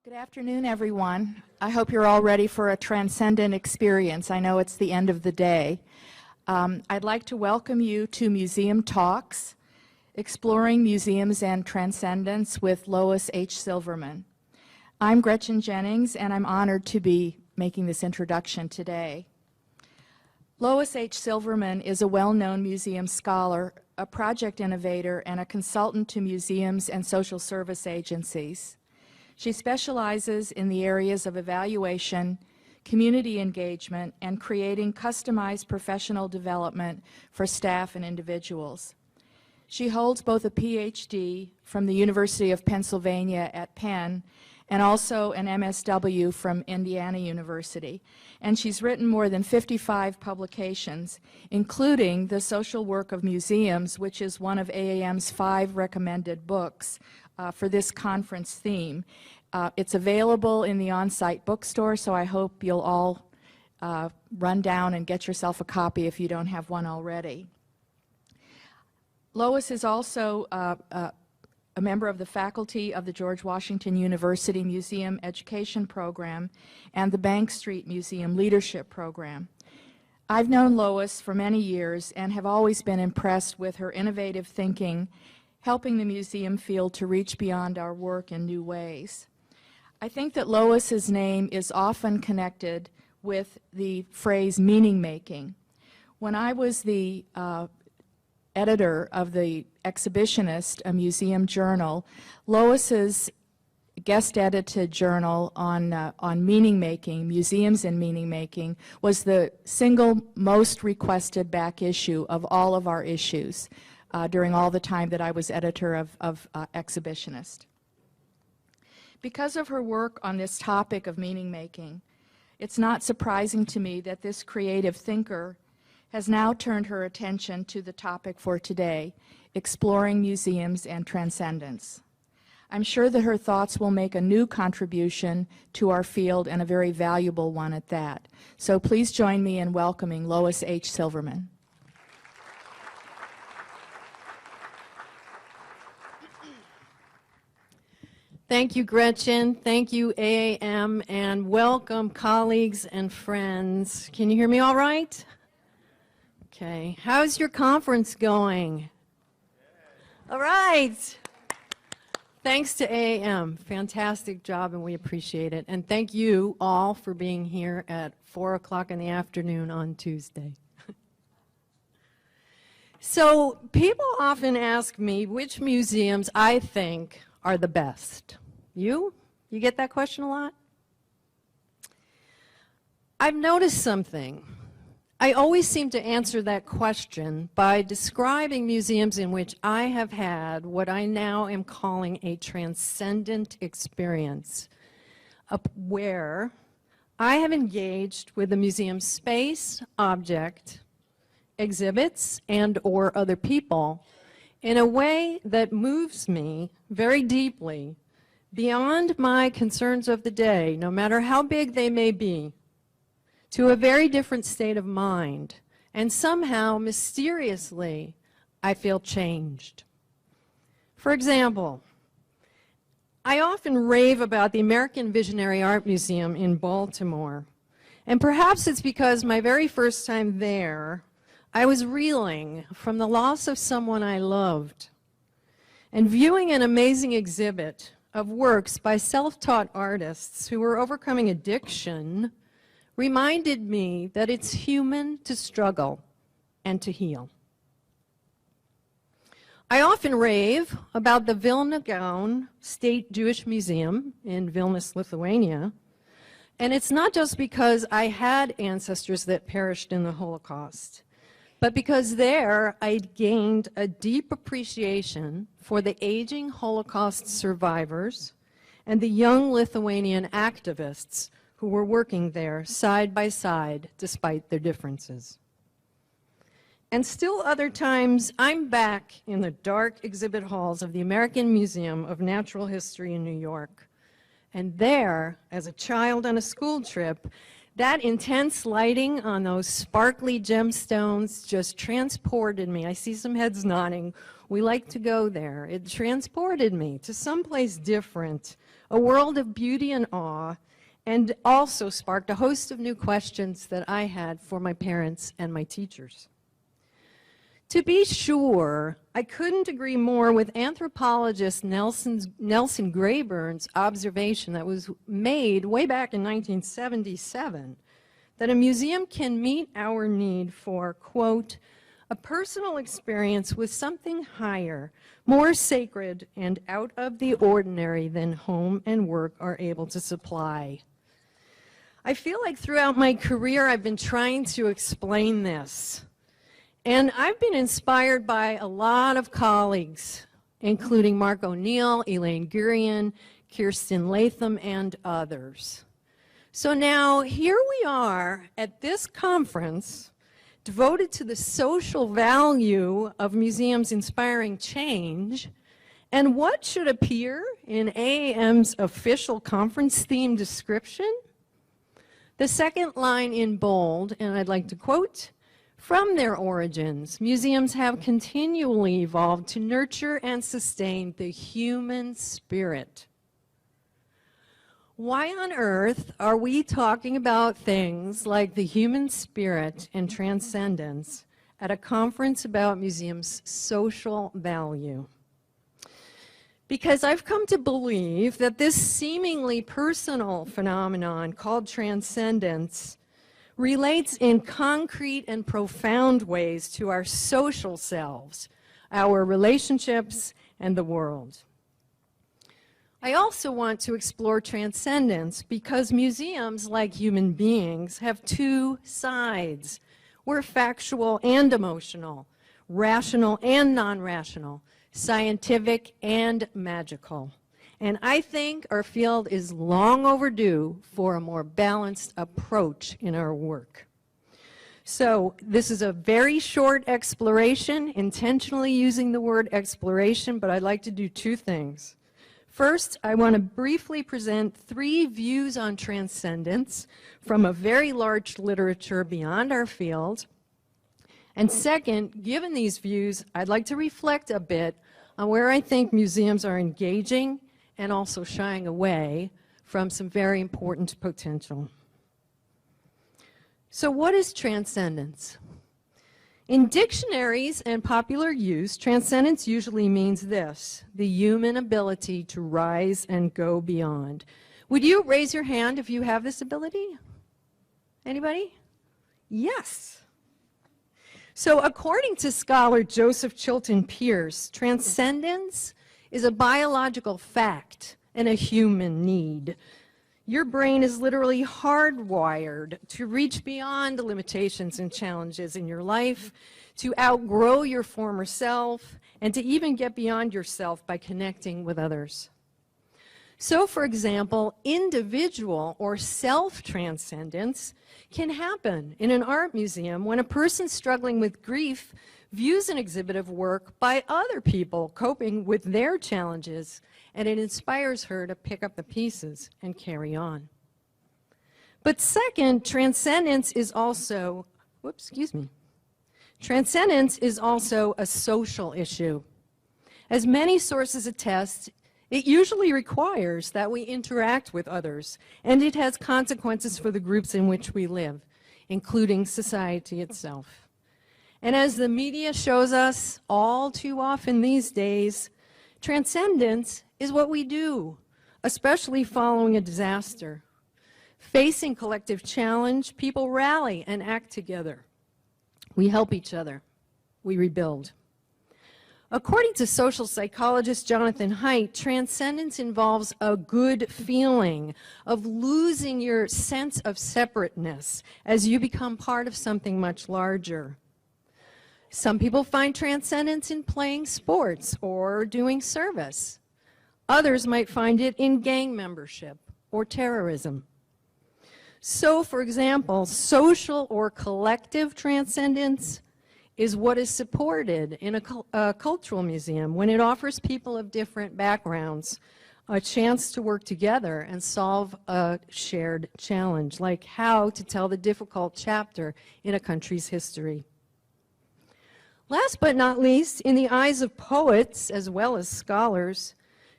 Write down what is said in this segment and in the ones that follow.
Good afternoon, everyone. I hope you're all ready for a transcendent experience. I know it's the end of the day. I'd like to welcome you to Museum Talks, Exploring Museums and Transcendence with Lois H. Silverman. I'm Gretchen Jennings, and I'm honored to be making this introduction today. Lois H. Silverman is a well-known museum scholar, a project innovator, and a consultant to museums and social service agencies. She specializes in the areas of evaluation, community engagement, and creating customized professional development for staff and individuals. She holds both a PhD from the University of Pennsylvania at Penn and also an MSW from Indiana University. And she's written more than 55 publications, including The Social Work of Museums, which is one of AAM's 5 recommended books for this conference theme. It's available in the on-site bookstore, so I hope you'll all run down and get yourself a copy if you don't have one already. Lois is also a member of the faculty of the George Washington University Museum Education Program and the Bank Street Museum Leadership Program. I've known Lois for many years and have always been impressed with her innovative thinking, helping the museum field to reach beyond our work in new ways. I think that Lois's name is often connected with the phrase meaning making. When I was the editor of the Exhibitionist, a museum journal, Lois's guest edited journal on meaning making, museums and meaning making, was the single most requested back issue of all of our issues during all the time that I was editor of Exhibitionist. Because of her work on this topic of meaning making, it's not surprising to me that this creative thinker has now turned her attention to the topic for today, exploring museums and transcendence. I'm sure that her thoughts will make a new contribution to our field, and a very valuable one at that. So please join me in welcoming Lois H. Silverman. Thank you, Gretchen. Thank you, AAM, and welcome, colleagues and friends. Can you hear me all right? Okay. How's your conference going? All right. Thanks to AAM. Fantastic job, and we appreciate it. And thank you all for being here at 4 o'clock in the afternoon on Tuesday. So people often ask me which museums I think are the best. You get that question a lot? I've noticed something. I always seem to answer that question by describing museums in which I have had what I now am calling a transcendent experience, where I have engaged with the museum's space, object, exhibits, and/or other people in a way that moves me very deeply beyond my concerns of the day, no matter how big they may be, to a very different state of mind. And somehow, mysteriously, I feel changed. For example, I often rave about the American Visionary Art Museum in Baltimore. And perhaps it's because my very first time there, I was reeling from the loss of someone I loved. And viewing an amazing exhibit of works by self-taught artists who were overcoming addiction reminded me that it's human to struggle and to heal. I often rave about the Vilna Gaon State Jewish Museum in Vilnius, Lithuania. And it's not just because I had ancestors that perished in the Holocaust, but because there I gained a deep appreciation for the aging Holocaust survivors and the young Lithuanian activists who were working there side by side despite their differences. And still other times, I'm back in the dark exhibit halls of the American Museum of Natural History in New York. And there, as a child on a school trip, That intense lighting on those sparkly gemstones just transported me. I see some heads nodding. We like to go there. It transported me to someplace different, a world of beauty and awe, and also sparked a host of new questions that I had for my parents and my teachers. To be sure, I couldn't agree more with anthropologist Nelson Grayburn's observation that was made way back in 1977, that a museum can meet our need for, quote, a personal experience with something higher, more sacred and out of the ordinary than home and work are able to supply. I feel like throughout my career I've been trying to explain this. And I've been inspired by a lot of colleagues, including Mark O'Neill, Elaine Gurian, Kirsten Latham, and others. So now here we are at this conference devoted to the social value of museums inspiring change, and what should appear in AAM's official conference theme description? The second line in bold, and I'd like to quote, from their origins, museums have continually evolved to nurture and sustain the human spirit. Why on earth are we talking about things like the human spirit and transcendence at a conference about museums' social value? Because I've come to believe that this seemingly personal phenomenon called transcendence relates in concrete and profound ways to our social selves, our relationships, and the world. I also want to explore transcendence because museums, like human beings, have two sides. We're factual and emotional, rational and non-rational, scientific and magical. And I think our field is long overdue for a more balanced approach in our work. So this is a very short exploration, intentionally using the word exploration, but I'd like to do two things. First, I want to briefly present three views on transcendence from a very large literature beyond our field. And second, given these views, I'd like to reflect a bit on where I think museums are engaging and also shying away from some very important potential. So what is transcendence? In dictionaries and popular use, transcendence usually means this: the human ability to rise and go beyond. Would you raise your hand if you have this ability? Anybody? Yes. So according to scholar Joseph Chilton Pearce, transcendence is a biological fact and a human need. Your brain is literally hardwired to reach beyond the limitations and challenges in your life, to outgrow your former self, and to even get beyond yourself by connecting with others. So, for example, individual or self-transcendence can happen in an art museum when a person struggling with grief views an exhibit of work by other people coping with their challenges, and it inspires her to pick up the pieces and carry on. But second, transcendence is also, transcendence is also a social issue. As many sources attest, it usually requires that we interact with others, and it has consequences for the groups in which we live, including society itself. And as the media shows us all too often these days, transcendence is what we do, especially following a disaster. Facing collective challenge, people rally and act together. We help each other. We rebuild. According to social psychologist Jonathan Haidt, transcendence involves a good feeling of losing your sense of separateness as you become part of something much larger. Some people find transcendence in playing sports or doing service. Others might find it in gang membership or terrorism. So, for example, social or collective transcendence is what is supported in a cultural museum when it offers people of different backgrounds a chance to work together and solve a shared challenge, like how to tell the difficult chapter in a country's history. Last but not least, in the eyes of poets as well as scholars,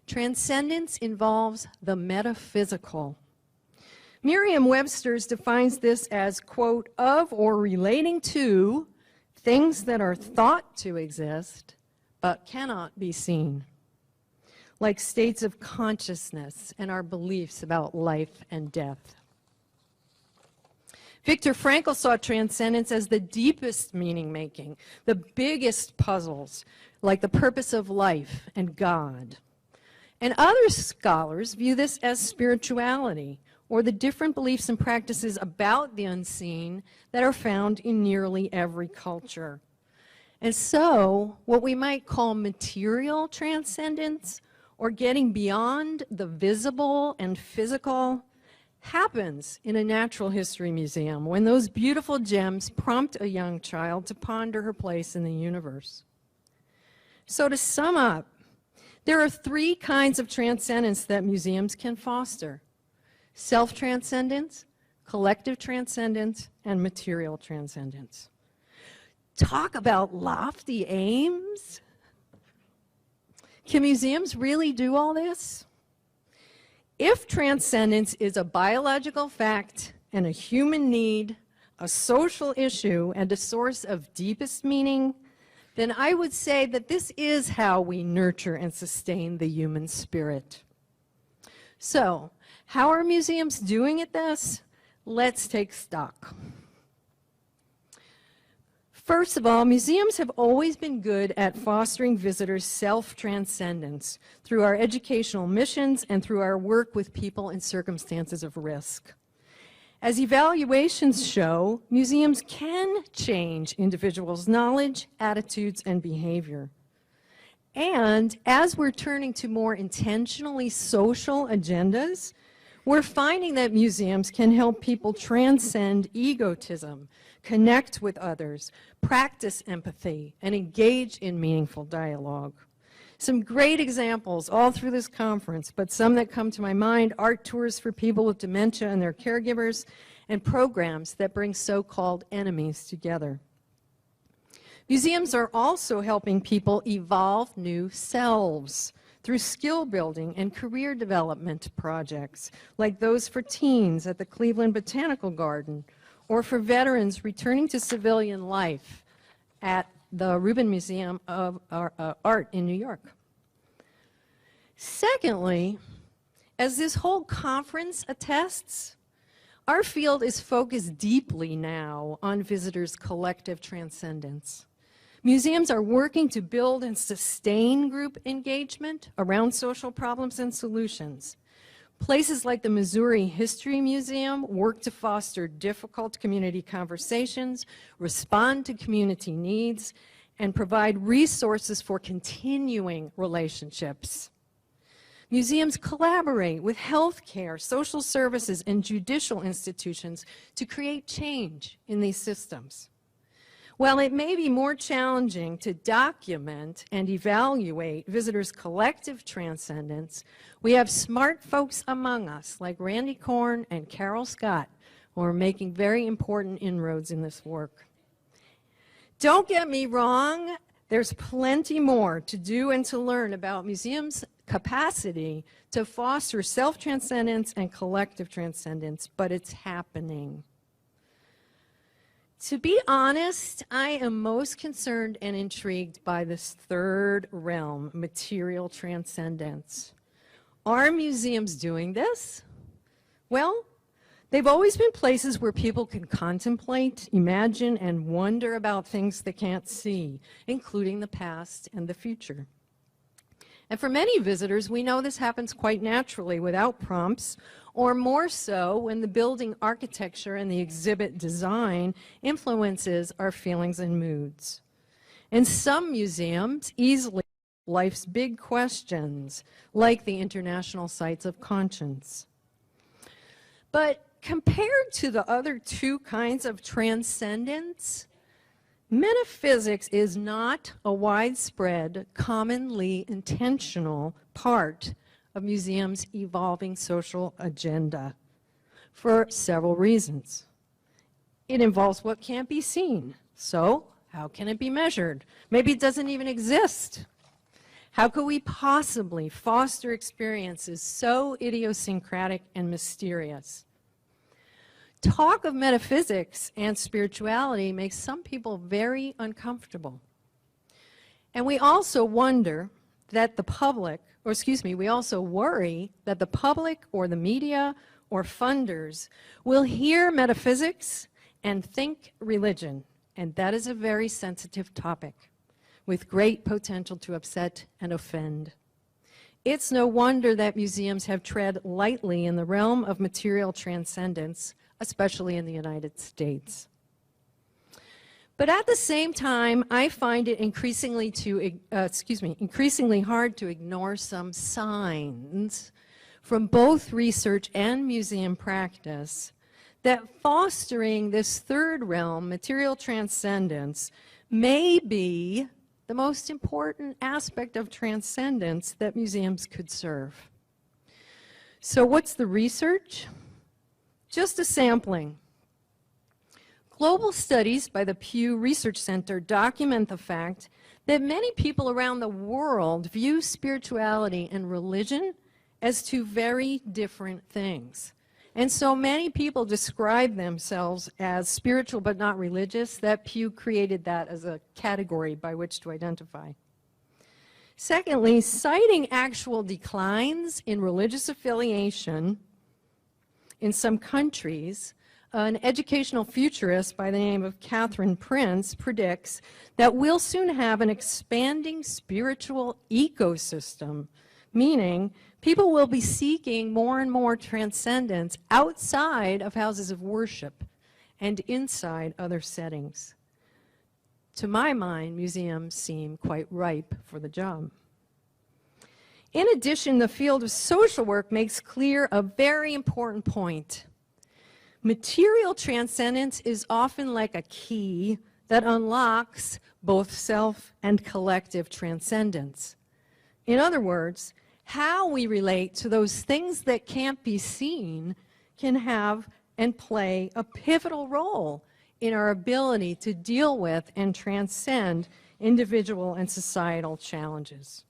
transcendence involves the metaphysical. Merriam-Webster's defines this as, quote, of or relating to things that are thought to exist but cannot be seen, like states of consciousness and our beliefs about life and death. Viktor Frankl saw transcendence as the deepest meaning-making, the biggest puzzles, like the purpose of life and God. And other scholars view this as spirituality, or the different beliefs and practices about the unseen that are found in nearly every culture. And so, what we might call material transcendence, or getting beyond the visible and physical, happens in a natural history museum when those beautiful gems prompt a young child to ponder her place in the universe. So to sum up, there are three kinds of transcendence that museums can foster: self-transcendence, collective transcendence, and material transcendence. Talk about lofty aims. Can museums really do all this? If transcendence is a biological fact and a human need, a social issue, and a source of deepest meaning, then I would say that this is how we nurture and sustain the human spirit. So, how are museums doing at this? Let's take stock. First of all, museums have always been good at fostering visitors' self-transcendence through our educational missions and through our work with people in circumstances of risk. As evaluations show, museums can change individuals' knowledge, attitudes, and behavior. And as we're turning to more intentionally social agendas, we're finding that museums can help people transcend egotism, connect with others, practice empathy, and engage in meaningful dialogue. Some great examples all through this conference, but some that come to my mind: art tours for people with dementia and their caregivers, and programs that bring so-called enemies together. Museums are also helping people evolve new selves through skill building and career development projects, like those for teens at the Cleveland Botanical Garden, or for veterans returning to civilian life at the Rubin Museum of Art in New York. Secondly, as this whole conference attests, our field is focused deeply now on visitors' collective transcendence. Museums are working to build and sustain group engagement around social problems and solutions. Places like the Missouri History Museum work to foster difficult community conversations, respond to community needs, and provide resources for continuing relationships. Museums collaborate with healthcare, social services, and judicial institutions to create change in these systems. While it may be more challenging to document and evaluate visitors' collective transcendence, we have smart folks among us like Randy Korn and Carol Scott who are making very important inroads in this work. Don't get me wrong, there's plenty more to do and to learn about museums' capacity to foster self-transcendence and collective transcendence, but it's happening. To be honest, I am most concerned and intrigued by this third realm, material transcendence. Are museums doing this? Well, they've always been places where people can contemplate, imagine, and wonder about things they can't see, including the past and the future. And for many visitors, we know this happens quite naturally without prompts, or more so when the building architecture and the exhibit design influences our feelings and moods. And some museums easily life's big questions, like the International Sites of Conscience. But compared to the other two kinds of transcendence, metaphysics is not a widespread, commonly intentional part of museums' evolving social agenda for several reasons. It involves what can't be seen. So, how can it be measured? Maybe it doesn't even exist. How could we possibly foster experiences so idiosyncratic and mysterious? Talk of metaphysics and spirituality makes some people very uncomfortable. And we also wonder that the public, or excuse me, we also worry that the public or the media or funders will hear metaphysics and think religion. And that is a very sensitive topic with great potential to upset and offend. It's no wonder that museums have tread lightly in the realm of material transcendence, especially in the United States. But at the same time, I find it increasingly hard to ignore some signs from both research and museum practice that fostering this third realm, material transcendence, may be the most important aspect of transcendence that museums could serve. So what's the research? Just a sampling. Global studies by the Pew Research Center document the fact that many people around the world view spirituality and religion as two very different things. And so many people describe themselves as spiritual but not religious, that Pew created that as a category by which to identify. Secondly, citing actual declines in religious affiliation in some countries, an educational futurist by the name of Catherine Prince predicts that we'll soon have an expanding spiritual ecosystem, meaning people will be seeking more and more transcendence outside of houses of worship and inside other settings. To my mind, museums seem quite ripe for the job. In addition, the field of social work makes clear a very important point. Material transcendence is often like a key that unlocks both self and collective transcendence. In other words, how we relate to those things that can't be seen can have and play a pivotal role in our ability to deal with and transcend individual and societal challenges.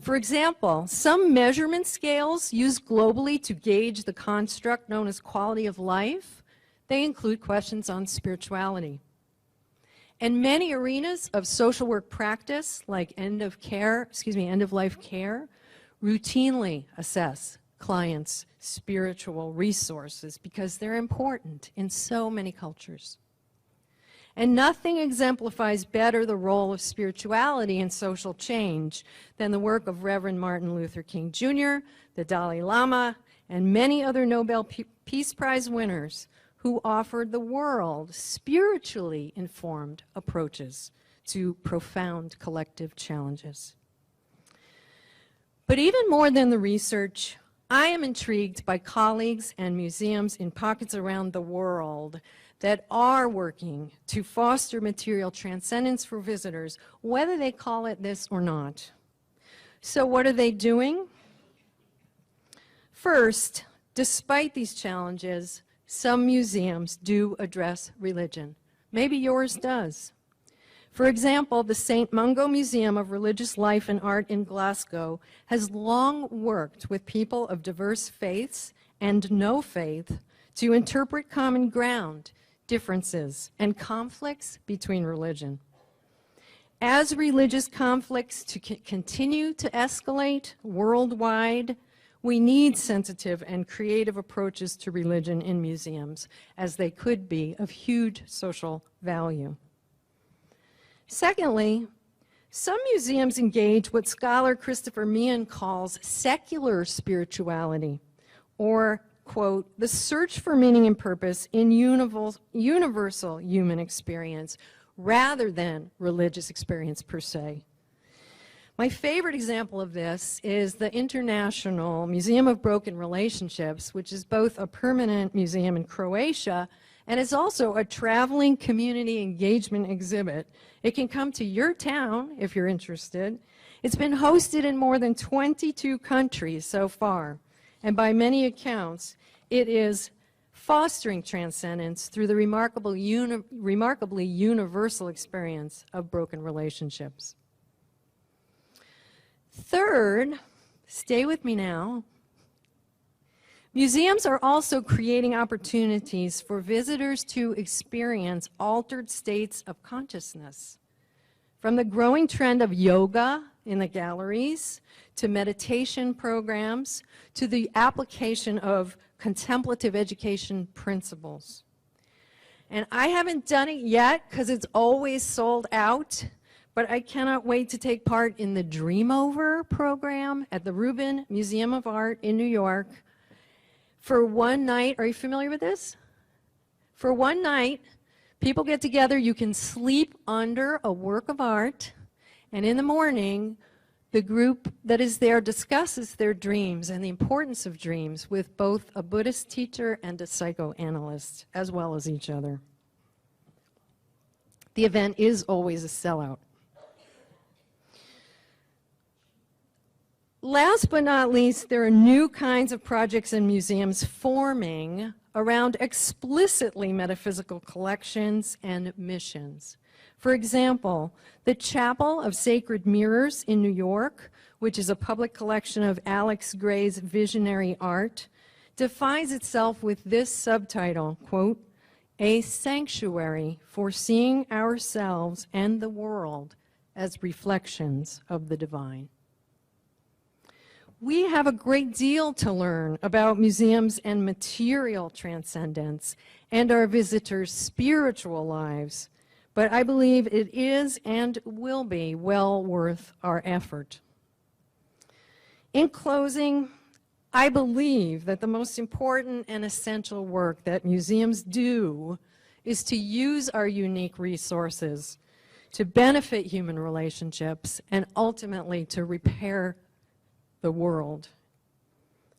For example, some measurement scales used globally to gauge the construct known as quality of life, they include questions on spirituality. And many arenas of social work practice, like end-of-life care, routinely assess clients' spiritual resources because they're important in so many cultures. And nothing exemplifies better the role of spirituality in social change than the work of Reverend Martin Luther King Jr., the Dalai Lama, and many other Nobel Peace Prize winners who offered the world spiritually informed approaches to profound collective challenges. But even more than the research, I am intrigued by colleagues and museums in pockets around the world that are working to foster material transcendence for visitors, whether they call it this or not. So what are they doing? First, despite these challenges, some museums do address religion. Maybe yours does. For example, the St. Mungo Museum of Religious Life and Art in Glasgow has long worked with people of diverse faiths and no faith to interpret common ground, differences, and conflicts between religion. As religious conflicts continue to escalate worldwide, we need sensitive and creative approaches to religion in museums, as they could be of huge social value. Secondly, some museums engage what scholar Christopher Meehan calls secular spirituality, or, quote, the search for meaning and purpose in universal human experience, rather than religious experience per se. My favorite example of this is the International Museum of Broken Relationships, which is both a permanent museum in Croatia and is also a traveling community engagement exhibit. It can come to your town if you're interested. It's been hosted in more than 22 countries so far, and by many accounts, it is fostering transcendence through the remarkably universal experience of broken relationships. Third, stay with me now, museums are also creating opportunities for visitors to experience altered states of consciousness. From the growing trend of yoga in the galleries, to meditation programs, to the application of contemplative education principles. And I haven't done it yet because it's always sold out, but I cannot wait to take part in the Dream Over program at the Rubin Museum of Art in New York. For one night, are you familiar with this? For one night, people get together, you can sleep under a work of art, and in the morning, the group that is there discusses their dreams and the importance of dreams with both a Buddhist teacher and a psychoanalyst, as well as each other. The event is always a sellout. Last but not least, there are new kinds of projects and museums forming around explicitly metaphysical collections and missions. For example, the Chapel of Sacred Mirrors in New York, which is a public collection of Alex Gray's visionary art, defines itself with this subtitle, quote, "A sanctuary for seeing ourselves and the world as reflections of the divine." We have a great deal to learn about museums and material transcendence and our visitors' spiritual lives, but I believe it is and will be well worth our effort. In closing, I believe that the most important and essential work that museums do is to use our unique resources to benefit human relationships and ultimately to repair the world.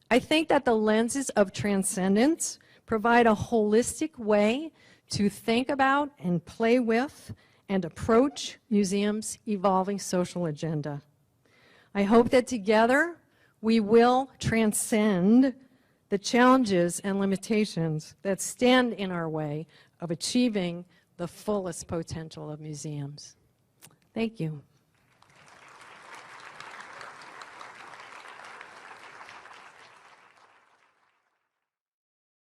I think that the lenses of transcendence provide a holistic way to think about and play with and approach museums' evolving social agenda. I hope that together we will transcend the challenges and limitations that stand in our way of achieving the fullest potential of museums. Thank you.